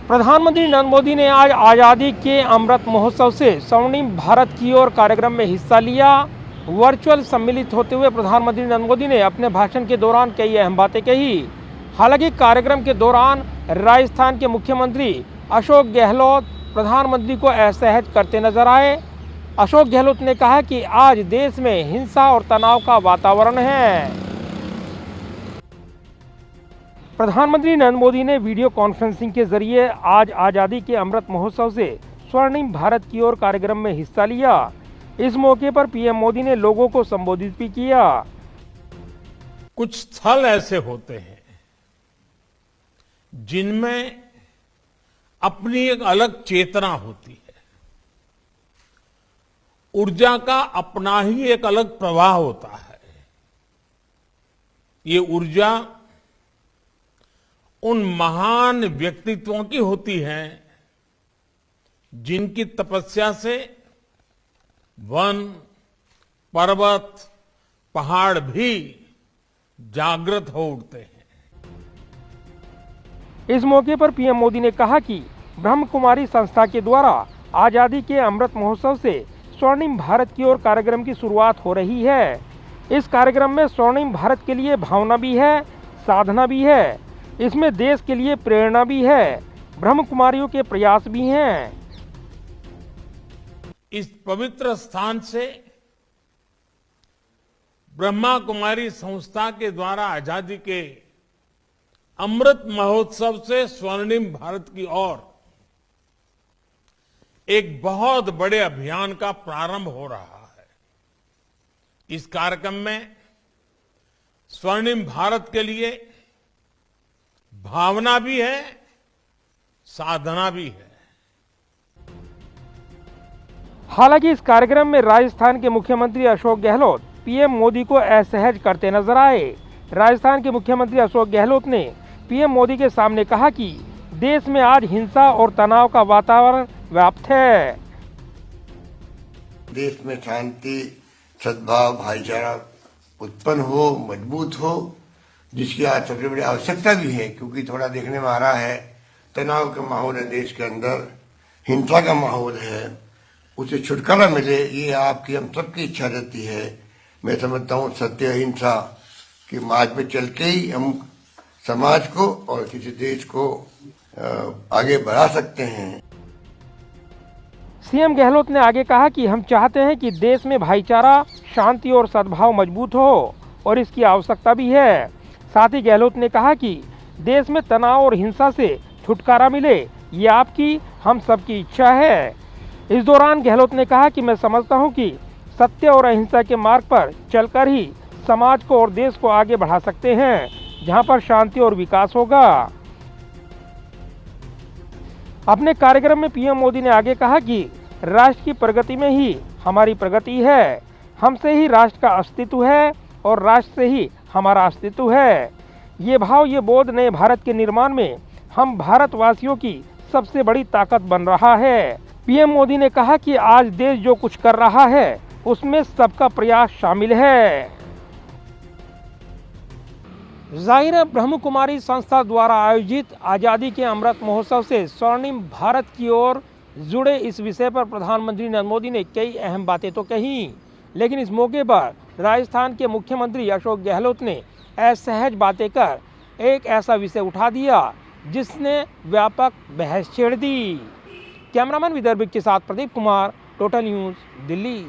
प्रधानमंत्री नरेंद्र मोदी ने आज आज़ादी के अमृत महोत्सव से स्वर्णिम भारत की ओर कार्यक्रम में हिस्सा लिया। वर्चुअल सम्मिलित होते हुए प्रधानमंत्री नरेंद्र मोदी ने अपने भाषण के दौरान कई अहम बातें कही। हालांकि कार्यक्रम के दौरान राजस्थान के मुख्यमंत्री अशोक गहलोत प्रधानमंत्री को असहज करते नजर आए। अशोक गहलोत ने कहा कि आज देश में हिंसा और तनाव का वातावरण है। प्रधानमंत्री नरेंद्र मोदी ने वीडियो कॉन्फ्रेंसिंग के जरिए आज आज़ादी के अमृत महोत्सव से स्वर्णिम भारत की ओर कार्यक्रम में हिस्सा लिया। इस मौके पर पीएम मोदी ने लोगों को संबोधित भी किया। कुछ स्थल ऐसे होते हैं जिनमें अपनी एक अलग चेतना होती है, ऊर्जा का अपना ही एक अलग प्रवाह होता है। ये ऊर्जा उन महान व्यक्तित्वों की होती है जिनकी तपस्या से वन, पर्वत, पहाड़ भी जागृत हो उठते हैं। इस मौके पर पीएम मोदी ने कहा कि ब्रह्म कुमारी संस्था के द्वारा आज़ादी के अमृत महोत्सव से स्वर्णिम भारत की ओर कार्यक्रम की शुरुआत हो रही है। इस कार्यक्रम में स्वर्णिम भारत के लिए भावना भी है, साधना भी है। इसमें देश के लिए प्रेरणा भी है, ब्रह्म कुमारियों के प्रयास भी हैं। इस पवित्र स्थान से ब्रह्मा कुमारी संस्था के द्वारा आजादी के अमृत महोत्सव से स्वर्णिम भारत की ओर एक बहुत बड़े अभियान का प्रारंभ हो रहा है। इस कार्यक्रम में स्वर्णिम भारत के लिए भावना भी है, साधना भी है। हालांकि इस कार्यक्रम में राजस्थान के मुख्यमंत्री अशोक गहलोत पीएम मोदी को असहज करते नजर आए। राजस्थान के मुख्यमंत्री अशोक गहलोत ने पीएम मोदी के सामने कहा कि देश में आज हिंसा और तनाव का वातावरण व्याप्त है। देश में शांति, सद्भाव, भाईचारा उत्पन्न हो, मजबूत हो, जिसकी आज सबसे बड़ी आवश्यकता भी है, क्योंकि थोड़ा देखने में आ रहा है तनाव का माहौल है देश के अंदर, हिंसा का माहौल है। उसे छुटकारा मिले, ये आपकी हम सबकी इच्छा रहती है। मैं समझता हूँ सत्य अहिंसा के मार्ग पे चल के ही हम समाज को और किसी देश को आगे बढ़ा सकते हैं। सीएम गहलोत ने आगे कहा कि हम चाहते हैं कि देश में भाईचारा, शांति और सद्भाव मजबूत हो और इसकी आवश्यकता भी है। साथ ही गहलोत ने कहा कि देश में तनाव और हिंसा से छुटकारा मिले, ये आपकी हम सबकी इच्छा है। इस दौरान गहलोत ने कहा कि मैं समझता हूं कि सत्य और अहिंसा के मार्ग पर चलकर ही समाज को और देश को आगे बढ़ा सकते हैं, जहां पर शांति और विकास होगा। अपने कार्यक्रम में पीएम मोदी ने आगे कहा कि राष्ट्र की प्रगति में ही हमारी प्रगति है। हमसे ही राष्ट्र का अस्तित्व है और राष्ट्र से ही हमारा अस्तित्व है। ये भाव, ये बोध नए भारत के निर्माण में हम भारतवासियों की सबसे बड़ी ताकत बन रहा है। पीएम मोदी ने कहा कि आज देश जो कुछ कर रहा है उसमें सबका प्रयास शामिल है। जाहिर है, ब्रह्म कुमारी संस्था द्वारा आयोजित आज़ादी के अमृत महोत्सव से स्वर्णिम भारत की ओर जुड़े इस विषय पर प्रधानमंत्री नरेंद्र मोदी ने कई अहम बातें तो कही, लेकिन इस मौके पर राजस्थान के मुख्यमंत्री अशोक गहलोत ने असहज बातें कर एक ऐसा विषय उठा दिया जिसने व्यापक बहस छेड़ दी। कैमरामैन विदर्भ के साथ प्रदीप कुमार, टोटल न्यूज़, दिल्ली।